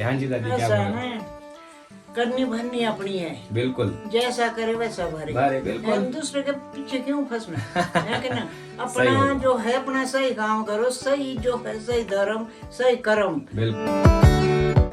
हाँ जी दादी, क्या ऐसा बोल रहे है, करनी भरनी अपनी है, बिल्कुल जैसा करे वैसा भरे। भरे, बिल्कुल। हम दूसरे के पीछे क्यों फंसना है कि ना। सही अपना बोला। जो है अपना सही काम करो, सही जो है सही धर्म सही कर्म। बिल्कुल।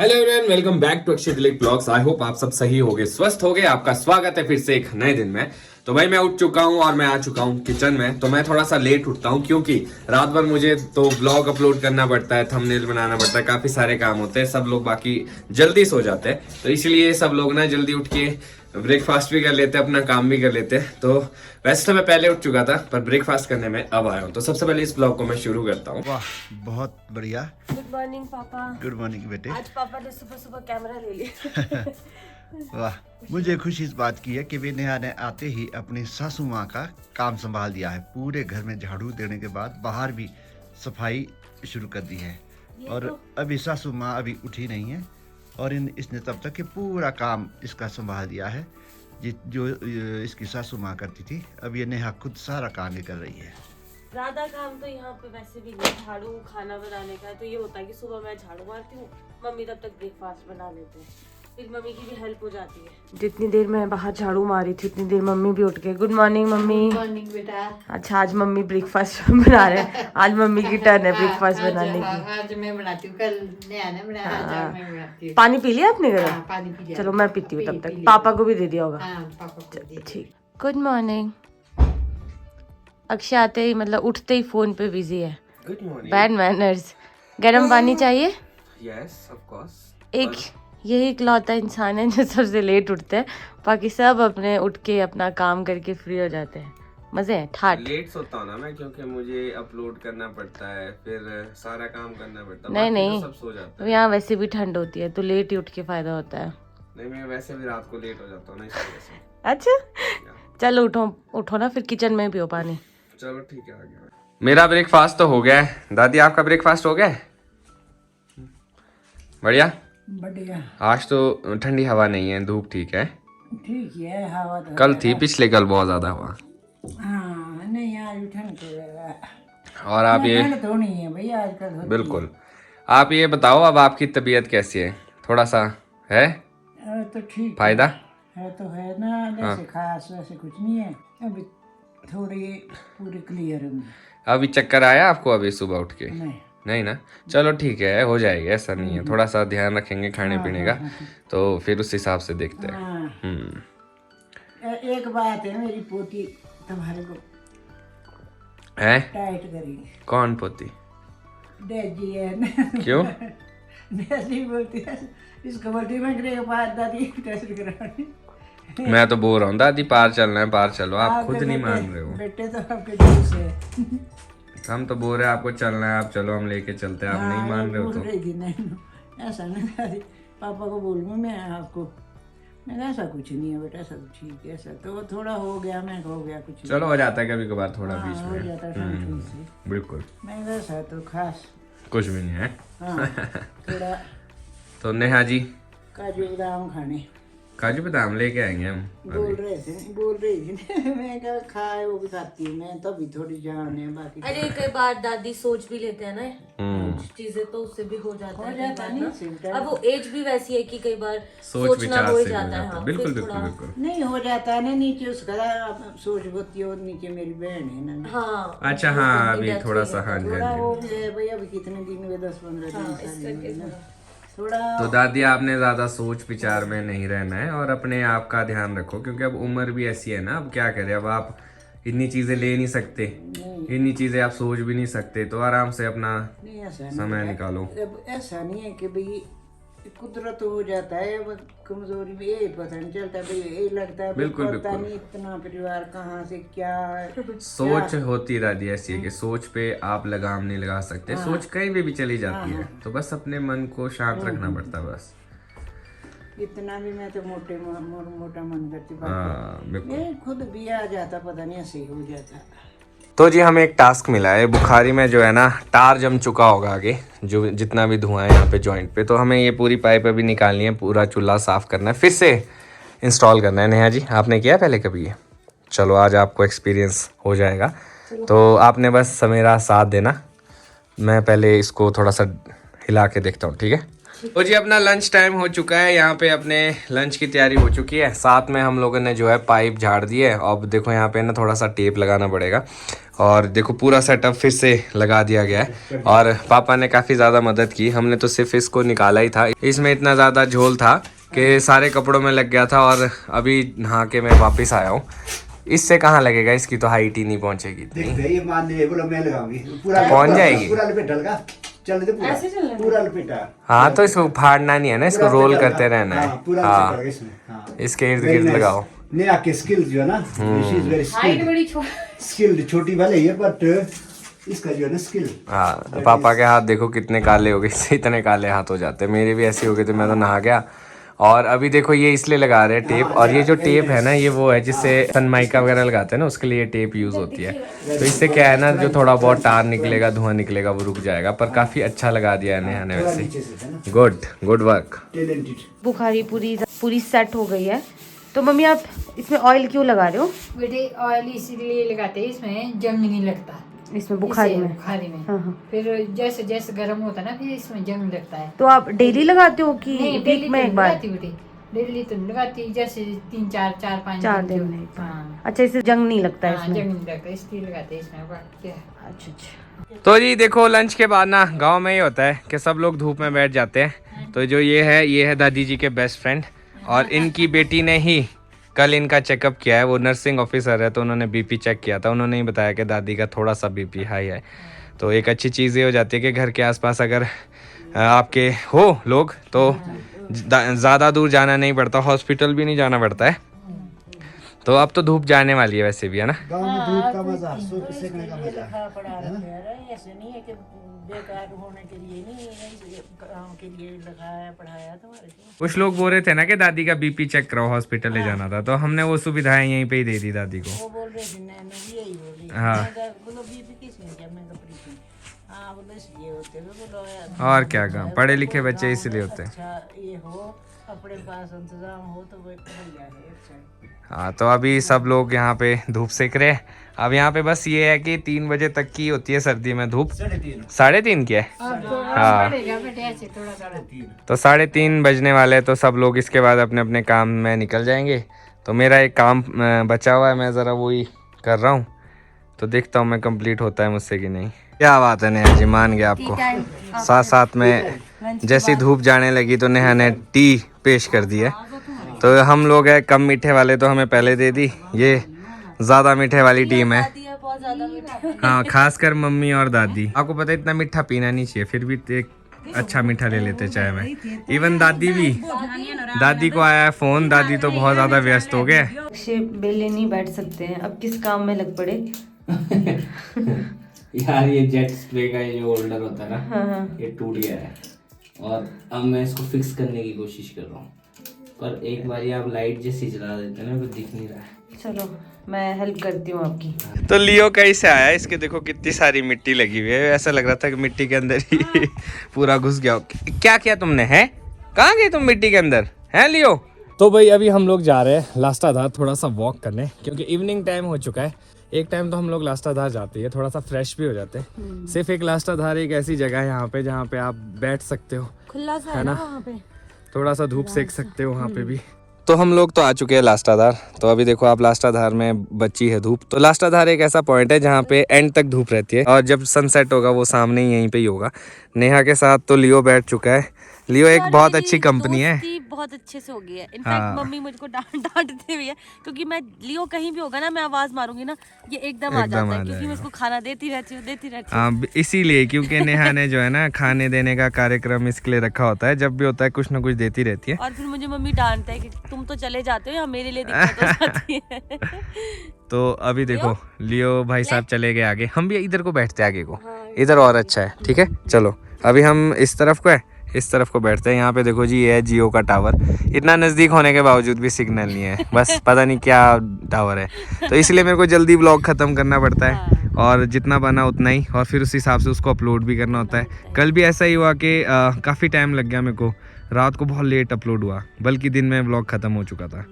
Hello everyone, welcome back to Akshay Dilip blogs. I hope आप सब सही होगे, स्वस्थ होगे। आपका स्वागत है फिर से एक नए दिन में। तो भाई मैं उठ चुका हूँ और मैं आ चुका हूँ किचन में। तो मैं थोड़ा सा लेट उठता हूँ क्योंकि रात भर मुझे तो ब्लॉग अपलोड करना पड़ता है, थंबनेल बनाना पड़ता है, काफी सारे काम होते हैं। सब लोग बाकी जल्दी सो जाते हैं, तो इसलिए सब लोग ना जल्दी उठ के ब्रेकफास्ट भी कर लेते हैं, अपना काम भी कर लेते हैं। तो वैसे तो मैं पहले उठ चुका था, पर ब्रेकफास्ट करने में अब आया हूँ। तो सबसे पहले इस ब्लॉग को मैं शुरू करता हूँ। वाह, बहुत बढ़िया। गुड मॉर्निंग पापा। गुड मॉर्निंग बेटे। आज पापा ने सुबह सुबह कैमरा ले लिया। वाह, मुझे खुशी इस बात की है कि वे नेहा ने आते ही अपनी सासू माँ का काम संभाल दिया है। पूरे घर में झाड़ू देने के बाद बाहर भी सफाई शुरू कर दी है। और अभी सासू माँ अभी उठी नहीं है और इसने तब तक के पूरा काम इसका संभाल दिया है। जो इसकी सासू माँ करती थी, अब ये नेहा खुद सारा काम ही कर रही है। ज्यादा काम तो यहाँ पे वैसे भी नहीं, झाड़ू खाना बनाने का है। तो ये होता है कि सुबह मैं झाड़ू मारती हूँ, मम्मी तब तक ब्रेकफास्ट बना लेते हैं, फिर मम्मी की भी हेल्प हो जाती है। जितनी देर मैं बाहर झाड़ू मारी थी उतनी देर मम्मी भी उठ गए। Good morning mummy. मॉर्निंग बेटा। अच्छा, आज मम्मी ब्रेकफास्ट बना रहे हैं। आज मम्मी की टर्न है ब्रेकफास्ट बनाने की। आज मैं बनाती हूँ, कल नया ने बनाया, आज मैं बनाती हूँ। पानी पी लिया आपने हाँ, गर्म? पानी पी लिया। चलो मैं पीती हूँ तब पी तक। लिया। पापा को भी दे दिया होगा। हाँ, पापा को दे। ठीक। Good morning. अक्षय आते ही मतलब उठते ही फोन पे बिजी है। Good morning. Bad manners. गर्म पानी चाहिए? Yes of course. एक यही इकलौता इंसान है जो सबसे लेट उठते हैं, बाकी सब अपने उठ के अपना काम करके फ्री हो जाते हैं। मजे हैं ठाट। लेट सोता हूँ ना मैं, क्योंकि मुझे अपलोड करना पड़ता है, फिर सारा काम करना पड़ता है। नहीं बाकी नहीं, तो सब सो जाते तो हैं। यहाँ वैसे भी ठंड होती है तो लेट ही उठ के फायदा होता है। नहीं, मैं वैसे भी रात को लेट हो जाता हूँ ना, इस वजह से। अच्छा चलो उठो उठो ना, फिर किचन में पियो पानी। चलो ठीक है, आ गया। मेरा ब्रेकफास्ट तो हो गया है। दादी आपका ब्रेकफास्ट हो गया है? बढ़िया। बढ़िया। आज तो ठंडी हवा नहीं है, धूप ठीक है। ठीक है, हवा तो कल थी, पिछले कल बहुत ज्यादा हवा। हाँ नहीं, आज भी ठंड तो और आप ये ठंड तो नहीं है भैया आजकल होती बिल्कुल। आप ये बताओ, अब आपकी तबीयत कैसी है? थोड़ा सा है है। तो ठीक फायदा? है तो है ना, जैसे खास वैसे कुछ नहीं है अभी, थोड़ी पूरी क्लियर है। अभी चक्कर आया आपको अभी सुबह उठ के? नहीं नहीं ना, चलो ठीक है, हो जाएगा, ऐसा नहीं है। थोड़ा सा ध्यान रखेंगे खाने पीने का, तो फिर उस हिसाब से देखते हैं। हाँ। एक बात है, मेरी पोती तुम्हारे को है? टाइट करेगी। कौन पोती? डेजी है ना। क्यों? डेजी बोलती है, इसको बोलती है मैं के पास दादी टेस्ट करानी। मैं तो बोल रहा हूँ दादी पार चलना है, पार चलो। आप आपके खुद नहीं बेटे- मान रहे हो। बेटे तो आपके दिल से। हम तो बोल रहे हैं आपको चलना है, आप चलो, हम लेके चलते हैं। आप नहीं मान रहे हो बोल तो रही थी नहीं, ऐसा नहीं दादी, पापा को बोलूँ मैं आपको। मैं कहा, ऐसा कुछ नहीं है बेटा, ऐसा तो ठीक है, ऐसा तो थोड़ा हो गया, मैं हो गया कुछ चलो, हो जाता है कभी कभार थोड़ा हाँ, बीच हो में। जाता है ठंड से। बिल्कुल, मैं कहा, ऐसा तो खास कुछ भी नहीं है। हाँ थोड़ा तो नेहा जी काजू बादाम खाने काजू बादाम लेके आएंगे हम बोल अभी। रही थी। मैं कहा खाए वो भी खाती हूँ मैं, तभी थोड़ी जान है, बाकी अरे कई बार दादी सोच भी लेते हैं ना चीजें, तो उससे भी हो जाता है कई बार नहीं ना। सिमटा अब वो एज भी वैसी है कि कई बार सोच सोचना विचार हो ही से हो जाता है। जाता है। हाँ, बिल्कुल फिर बिल्कुल थोड़ा- बिल्कुल। नहीं हो जाता है ना, नीचे उसका सोच होती है, और नीचे मेरी बहन है ना। हाँ अच्छा हाँ, अभी थोड़ा सा हाँ जी, थोड़ा हाँ वो जी। भी है भाई, अभी कितने दिन हुए, 10-15 दिन इस साल करके हुए ना। थोड़ा- थोड़ा तो दादी आपने ज्यादा सोच विचार में नहीं रहना है और अपने आप का ध्यान रखो, क्योंकि अब उम्र भी ऐसी है ना। अब क्या करें, अब आप इतनी चीजें ले नहीं सकते, इतनी चीजें आप सोच भी नहीं सकते, तो आराम से अपना नहीं, ऐसा नहीं समय है। निकालो। अब ऐसा नहीं है कि भाई कुदरत हो जाता है, अब कमजोरी भी यही पता नहीं चलता भाई, यही लगता है भाई, बिल्कुल, पता बिल्कुल। नहीं इतना परिवार कहाँ से क्या सोच होती दादी ऐसी है कि सोच पे आप लगाम नहीं लगा सकते। सोच कहीं भी चली जाती है, तो बस अपने मन को शांत रखना पड़ता है बस। इतना भी मैं तो मोटा मन करती हाँ बिल्कुल। ये खुद भी आ जाता, पता नहीं ऐसे ही हो जाता। तो जी हमें एक टास्क मिला है, बुखारी में जो है ना टार जम चुका होगा आगे, जो जितना भी धुआं है यहाँ पे जॉइंट पे, तो हमें ये पूरी पाइप अभी निकालनी है, पूरा चूल्हा साफ करना है, फिर से इंस्टॉल करना है। नेहा जी आपने किया पहले कभी ये? चलो आज आपको एक्सपीरियंस हो जाएगा, तो आपने बस मेरा साथ देना। मैं पहले इसको थोड़ा सा हिला के देखता हूँ, ठीक है? तो जी अपना लंच टाइम हो चुका है, यहाँ पे अपने लंच की तैयारी हो चुकी है। साथ में हम लोगों ने जो है पाइप झाड़ दी है। अब देखो यहाँ पे ना थोड़ा सा टेप लगाना पड़ेगा और देखो पूरा सेटअप फिर से लगा दिया गया है। और पापा ने काफ़ी ज़्यादा मदद की, हमने तो सिर्फ इसको निकाला ही था। इसमें इतना ज़्यादा झोल था कि सारे कपड़ों में लग गया था और अभी नहा के मैं वापस आया हूँ। इससे कहाँ लगेगा, इसकी तो हाइट ही नहीं पहुँचेगी इतनी। ये मान लीजिए बोलो मैं लगाऊंगी पूरा पहुंच जाएगी। पूरा लपेटा लगा चलने दे पूरा पूरा लपेटा। हाँ तो इसको फाड़ना नहीं है ना, इसको रोल करते रहना है। पूरा हाँ लपेटा इसमें। हाँ इसके इर्द गिर्द लगाओ। नेहा के स्किल जो है ना, शी इज वेरी हाइट बड़ी स्किल्ड, छोटी वाले है बट इसका जो है ना स्किल। हाँ पापा के हाथ देखो कितने काले हो गए, इससे इतने काले हाथ हो जाते हैं। मेरे भी ऐसे हो गए थे, मैं तो नहा गया। और अभी देखो ये इसलिए लगा रहे हैं टेप, और ये जो टेप है ना ये वो है जिससे सनमाइका वगैरह लगाते हैं ना, उसके लिए ये टेप यूज़ होती है। तो इससे क्या है ना, जो थोड़ा बहुत टार निकलेगा, धुआं निकलेगा, वो रुक जाएगा। पर काफ़ी अच्छा लगा दिया है नेहा ने वैसे। Good good work. बुखारी पूरी सेट हो गई है। तो मम्मी आप इसमें ऑयल क्यों लगा रहे हो? बेटे ऑयल इसीलिए लगाते हैं, इसमें जंग नहीं लगता इसमें बुखारी में। बुखारी में हाँ, हाँ। फिर जैसे जैसे गर्म होता है ना फिर इसमें जंग लगता है। तो आप डेली लगाते हो कि नहीं, वीक डेली में तो एक बार? लगाती बेटे, डेली तो नहीं लगाती, जैसे 3-4-5 4 दिन में। हाँ अच्छा इससे जंग नहीं लगता है हाँ, इसमें? जंग नहीं लगता इसलिए लगाते हैं इसमें। क्या अच्छा। तो जी देखो लंच के बाद ना गांव में ये होता है कि सब लोग धूप में बैठ जाते हैं। तो जो ये है दादी जी के बेस्ट फ्रेंड, और इनकी बेटी ने ही कल इनका चेकअप किया है। वो नर्सिंग ऑफिसर है तो उन्होंने बीपी चेक किया था। उन्होंने ही बताया कि दादी का थोड़ा सा बीपी हाई है। तो एक अच्छी चीज़ ये हो जाती है कि घर के आसपास अगर आपके हो लोग तो ज़्यादा दूर जाना नहीं पड़ता, हॉस्पिटल भी नहीं जाना पड़ता है। तो अब तो धूप जाने वाली है वैसे भी, है ना? गांव में धूप का मजा, सेकने का मजा ऐसे नहीं है कि बेकार होने के लिए नहीं, काम के लिए लगाया पढ़ाया तुम्हारे को। कुछ लोग बोल रहे थे ना कि दादी का बीपी चेक कराओ, हॉस्पिटल ले जाना था, तो हमने वो सुविधाएं यहीं पे ही दे दी दादी को। वो बोल रहे थे, नैनो भी यही बोल रही हाँ। बोलो बीपी किसने किया, मैं कपड़ी की। हाँ बोलो इसलिए होते हैं, बोलो यार और क्या काम, पढ़े लिखे बच्चे इसलिए होते हैं। अच्छा ये हो अपने पास इंतजाम हो तो वो बढ़िया है, अच्छा है। हाँ तो अभी सब लोग यहाँ पे धूप सेक रहे हैं। अब यहाँ पे बस ये है कि 3 बजे तक की होती है सर्दी में धूप, 3:30 की है। हाँ बेटे ऐसे थोड़ा तो 3:30 बजने वाले हैं, तो सब लोग इसके बाद अपने अपने काम में निकल जाएंगे। तो मेरा एक काम बचा हुआ है, मैं ज़रा वही कर रहा हूँ, तो देखता हूँ मैं कंप्लीट होता है मुझसे कि नहीं। क्या बात है नेहा जी, मान गया आपको। साथ में जैसी धूप जाने लगी तो नेहा ने टी पेश कर दी है। तो हम लोग हैं कम मीठे वाले, तो हमें पहले दे दी। ये ज़्यादा मीठे वाली टीम है। हाँ खासकर मम्मी और दादी। आपको पता है इतना मीठा पीना नहीं चाहिए, फिर भी एक अच्छा मीठा ले लेते चाय में। इवन दादी भी, दादी को आया है फोन, दादी तो बहुत ज़्यादा व्यस्त हो गए। बेले नहीं बैठ सकते हैं, अब किस काम में लग पड़े? यार ये जेट स्प्रे का ये जो होल्डर होता है ना, हाँ। ये टूट गया है और अब मैं इसको फिक्स करने की कोशिश कर रहा हूँ, पर एक बार आप लाइट जैसी जला देते हैं ना, तो दिख नहीं रहा है। चलो मैं हेल्प करती हूँ आपकी। तो लियो कहीं से आया, इसके देखो कितनी सारी मिट्टी लगी हुई है। ऐसा लग रहा था कि मिट्टी के अंदर ही पूरा घुस गया। क्या किया तुमने, है कहाँ गई तुम मिट्टी के अंदर, है लियो? तो भाई अभी हम लोग जा रहे हैं लास्टाधार थोड़ा सा वॉक करने, क्योंकि इवनिंग टाइम हो चुका है। एक टाइम तो हम लोग लास्टाधार जाते हैं, थोड़ा सा फ्रेश भी हो जाते हैं। सिर्फ एक लास्टाधार एक ऐसी जगह है यहाँ पे जहाँ पे आप बैठ सकते हो, खुला सा है ना, वहाँ पे थोड़ा सा धूप सेक सकते हो वहाँ पे भी। तो हम लोग तो आ चुके हैं लास्टाधार। तो अभी देखो आप लास्टाधार में बची है धूप। तो लास्टाधार एक ऐसा पॉइंट है जहाँ पे एंड तक धूप रहती है, और जब सनसेट होगा वो सामने ही यहीं पे ही होगा। नेहा के साथ तो लियो बैठ चुका है। लियो एक बहुत अच्छी कंपनी है, बहुत अच्छे से हो गई है। इनफैक्ट हाँ। मम्मी मुझको डांटते हुए है, क्योंकि मैं लियो कहीं भी होगा ना, मैं आवाज मारूंगी ना, ये एकदम आ जाता है, क्योंकि मैं इसको खाना देती रहती हूँ। हाँ इसीलिए, क्योंकि नेहा ने जो है ना खाने देने का कार्यक्रम इसके लिए रखा होता है। जब भी होता है कुछ ना कुछ देती रहती है। और फिर मुझे मम्मी डांटता है कि तुम तो चले जाते हो या मेरे लिए दिक्कत हो जाती है। तो अभी देखो लियो भाई साहब चले गए आगे, हम भी इधर को बैठते हैं आगे को, इधर और अच्छा है। ठीक है चलो अभी हम इस तरफ को है, इस तरफ को बैठते हैं। यहाँ पे देखो जी ये है जियो का टावर। इतना नज़दीक होने के बावजूद भी सिग्नल नहीं है, बस पता नहीं क्या टावर है। तो इसलिए मेरे को जल्दी व्लॉग ख़त्म करना पड़ता है, और जितना बना उतना ही, और फिर उस हिसाब से उसको अपलोड भी करना होता है। कल भी ऐसा ही हुआ कि काफ़ी टाइम लग गया मेरे को, रात को बहुत लेट अपलोड हुआ, बल्कि दिन में व्लॉग ख़त्म हो चुका था।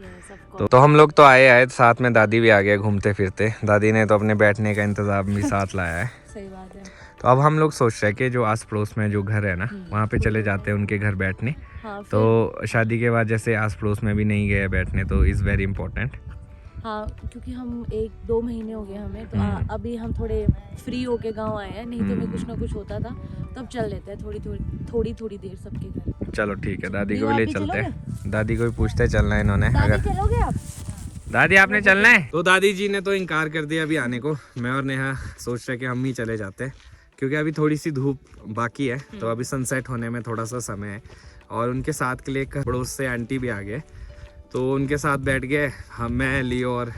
तो हम लोग तो आए साथ में दादी भी आ गया घूमते फिरते। दादी ने तो अपने बैठने का इंतज़ाम भी साथ लाया है। सही बात है। तो अब हम लोग सोच रहे हैं कि जो आस पड़ोस में जो घर है ना वहाँ पे चले जाते हैं उनके घर बैठने। हाँ, तो शादी के बाद जैसे आस पड़ोस में भी नहीं गए बैठने तो इज़ वेरी इंपॉर्टेंट। हाँ, क्योंकि हम 1-2 महीने हो गए हमें, तो अभी हम थोड़े फ्री होके गांव आए हैं, नहीं तो हमें कुछ ना कुछ होता था, तब चल लेते हैं थोड़ी देर सबके घर। चलो ठीक है, दादी को भी आप ले भी चलते हैं। चलोगे? दादी को भी पूछते हैं चलना है इन्होंने। दादी अगर चलोगे आप? दादी आपने चलना है तो दादी जी ने तो इनकार कर दिया अभी आने को। मैं और नेहा सोच रहे कि हम ही चले जाते हैं क्योंकि अभी थोड़ी सी धूप बाकी है, तो अभी सनसेट होने में थोड़ा सा समय है। और उनके साथ के लिए एक पड़ोस से आंटी भी आ गए, तो उनके साथ बैठ गए हम, मैं, लियो और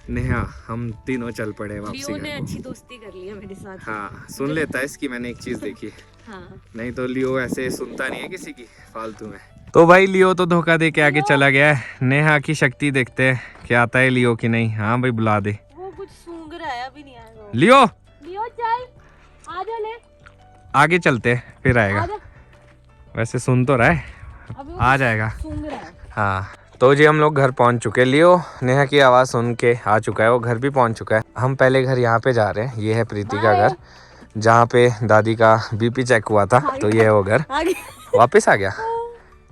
नेहा, हम तीनों चल पड़े वापसी लियो ने घर को। अच्छी दोस्ती कर ली है मेरे साथ। हाँ, सुन लेता है इसकी, मैंने एक चीज़ देखी। हाँ, नहीं तो लियो ऐसे सुनता नहीं है किसी की फालतू में। तो भाई लियो तो धोखा दे के आगे चला गया है। नेहा की शक्ति देखते हैं क्या आता है लियो की नहीं। हाँ भाई बुला दे। वो कुछ सूंघ रहा है, अभी नहीं आएगा। लियो लियो चल, आजा ले, आगे चलते हैं फिर आएगा। आजा। वैसे सुन तो रहा है, अभी वो आ जाएगा। सूंघ रहा है। हाँ, तो जी हम लोग घर पहुंच चुके। लियो नेहा की आवाज़ सुन के आ चुका है, वो घर भी पहुंच चुका है। हम पहले घर यहाँ पे जा रहे हैं, ये है प्रीति का घर जहाँ पे दादी का बीपी चेक हुआ था, तो ये है वो घर। आगे वापस आ गया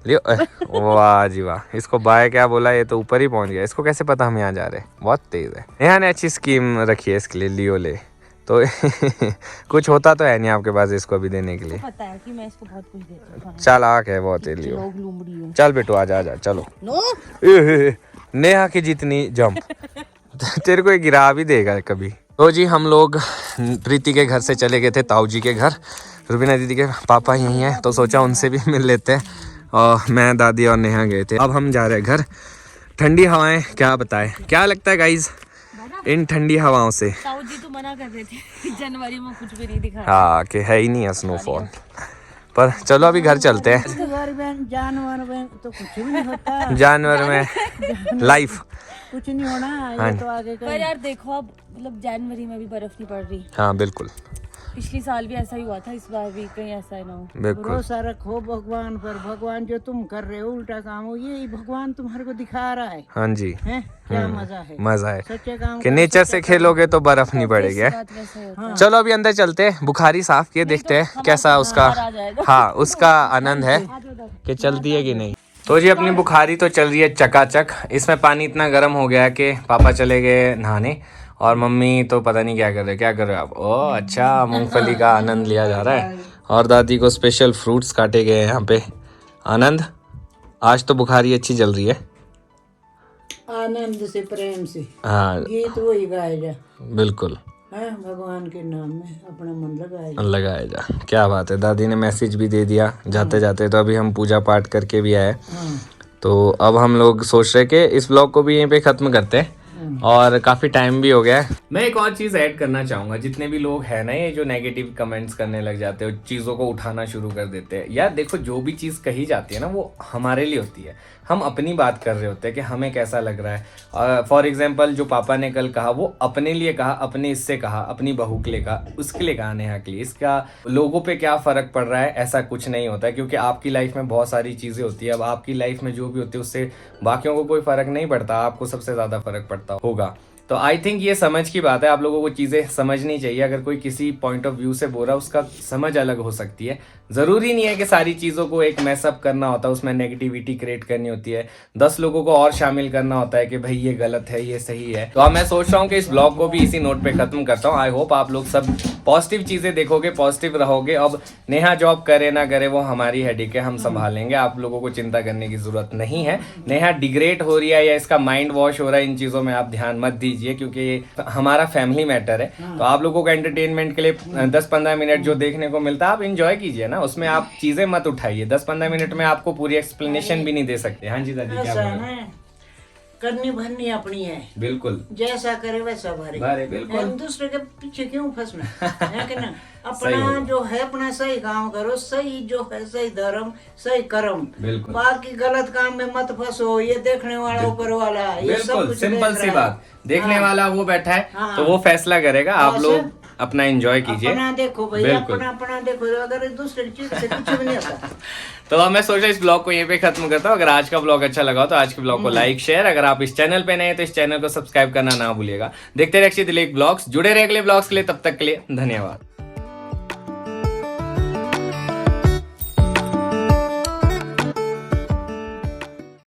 लियो। वाह जी वाह, इसको बाय क्या बोला, ये तो ऊपर ही पहुंच गया। इसको कैसे पता हम यहाँ जा रहे हैं, बहुत तेज है। नेहा ने अच्छी स्कीम रखी है इसके लिए, लियो ले तो कुछ होता तो है नहीं आपके पास इसको अभी देने के लिए। पता है कि मैं इसको बहुत कुछ देती हूँ। चालाक है बहुत है लियो। लोग लूमड़ी हूँ। चल बेटू आजा आजा चलो। नो, नेहा की जितनी जंप तेरे को ये गिरा भी देगा कभी। तो जी हम लोग प्रीति के घर से चले गए थे ताऊ जी के घर। रुबीना दीदी के पापा यहीं हैं, तो सोचा उनसे भी मिल लेते हैं। और मैं, दादी और नेहा गए थे। अब हम जा रहे हैं घर। ठंडी हवाएं क्या बताएं, क्या लगता है गाइज इन ठंडी हवाओं से? ताऊ जी तो मना कर रहे थे जनवरी में कुछ भी नहीं दिखा। हाँ कि है ही नहीं है स्नोफॉल, पर चलो अभी घर चलते हैं। जानवर में तो कुछ भी नहीं होता। जानवर में लाइफ कुछ नहीं होना, हाँ। ये तो आगे पर यार देखो अब, मतलब जनवरी में भी बर्फ नहीं पड़ रही। हाँ बिल्कुल पिछली साल भी ऐसा ही हुआ था, इस बार भी कहीं ऐसा ही ना हो। बिल्कुल। भरोसा रखो भगवान पर। भगवान जो तुम कर रहे हो उल्टा काम हो, ये भगवान तुम्हारे को दिखा रहा है। हाँ जी, हैं? क्या मजा है, मजा है सच्चे काम कि करो, नेचर सच्चा से काम खेलोगे तो बर्फ नहीं पड़ेगी। है? बात वैसा ही होता है। चलो अभी अंदर चलते हैं, बुखारी साफ किए, देखते हैं कैसा उसका, आ जाएगा। हाँ उसका आनंद है कि चलती है कि नहीं। तो जी अपनी बुखारी तो चल रही है चकाचक। इसमें पानी इतना गर्म हो गया कि पापा चले गए नहाने और मम्मी तो पता नहीं क्या कर रहे। क्या कर रहे हो आप? ओह अच्छा, मूंगफली का आनंद लिया जा रहा है। और दादी को स्पेशल फ्रूट्स काटे गए हैं यहाँ पे। आनंद, आज तो बुखारी अच्छी चल रही है। आनंद से, प्रेम से हाँ गीत वही गाए जा, बिल्कुल, है भगवान के नाम में अपना मन लगाए जा। लगाया जा। क्या बात है, दादी ने मैसेज भी दे दिया जाते जाते। तो अभी हम पूजा पाठ करके भी आए, हाँ। तो अब हम लोग सोच रहे कि इस ब्लॉग को भी यहीं पे खत्म करते हैं और काफी टाइम भी हो गया है। मैं एक और चीज ऐड करना चाहूंगा, जितने भी लोग हैं ना ये जो नेगेटिव कमेंट्स करने लग जाते हैं, चीजों को उठाना शुरू कर देते हैं। यार देखो, जो भी चीज कही जाती है ना वो हमारे लिए होती है। हम अपनी बात कर रहे होते हैं कि हमें कैसा लग रहा है। फॉर एग्जाम्पल जो पापा ने कल कहा वो अपने लिए कहा, अपने इससे कहा, अपनी बहू के लिए कहा, उसके लिए कहा, नेहा के लिए। इसका लोगों पे क्या फर्क पड़ रहा है, ऐसा कुछ नहीं होता है, क्योंकि आपकी लाइफ में बहुत सारी चीजें होती है। अब आपकी लाइफ में जो भी होती है उससे बाकियों को कोई फर्क नहीं पड़ता, आपको सबसे ज्यादा फर्क पड़ता होगा। तो आई थिंक ये समझ की बात है, आप लोगों को चीज़ें समझनी चाहिए। अगर कोई किसी पॉइंट ऑफ व्यू से बोल रहा है, उसका समझ अलग हो सकती है। ज़रूरी नहीं है कि सारी चीज़ों को एक मैसअप करना होता है, उसमें नेगेटिविटी क्रिएट करनी होती है, 10 लोगों को और शामिल करना होता है कि भाई ये गलत है, ये सही है। तो अब मैं सोच रहा हूँ कि इस ब्लॉग को भी इसी नोट पे खत्म करता हूँ। आई होप आप लोग सब पॉजिटिव चीज़ें देखोगे, पॉजिटिव रहोगे। अब नेहा जॉब करे ना करे वो हमारी हेडेक है, हम संभालेंगे, आप लोगों को चिंता करने की जरूरत नहीं है। नेहा डिग्रेड हो रही है या इसका माइंड वॉश हो रहा है, इन चीज़ों में आप ध्यान मत दीजिए, क्योंकि हमारा फैमिली मैटर है। तो आप लोगों को एंटरटेनमेंट के लिए 10-15 मिनट जो देखने को मिलता है आप एंजॉय कीजिए ना, उसमें आप चीजें मत उठाइए। 10-15 मिनट में आपको पूरी एक्सप्लेनेशन भी नहीं दे सकते। हाँ जी दादी, क्या ऐसा बोल है रहे ना, करनी भरनी अपनी है, बिल्कुल जैसा करे वैसा भरे। भरे, बिल्कुल। हम दूसरे के पीछे क्यों फंसना है कि ना। अपना जो है अपना सही काम करो, सही जो है सही धर्म, सही कर्म। बिल्कुल। बाकी गलत काम में मत फंसो। ये देखने वाला ऊपर वाला, ये सब बिल्कुल कुछ सिंपल देख सी रहा बात। है। देखने हाँ। वाला वो बैठा है हाँ। तो वो फैसला करेगा। आप बस। लोग अपना एंजॉय कीजिए। अपना देखो भाई, बिल्कुल। अपना देखो। अगर दूसरे चीज से कुछ भी नहीं होता। तो अब मैं सोच रहा हूँ इस ब्लॉग को यहीं पे खत्म करता हूँ। अगर आज का ब्लॉग अच्छा लगा हो तो आज के ब्लॉग को लाइक शेयर, अगर आप इस चैनल पे नए हैं तो इस चैनल को सब्सक्राइब करना ना भूलिएगा। देखते रहिए दिलीप ब्लॉग्स, जुड़े रहे अगले ब्लॉग्स के लिए। तब तक के लिए धन्यवाद।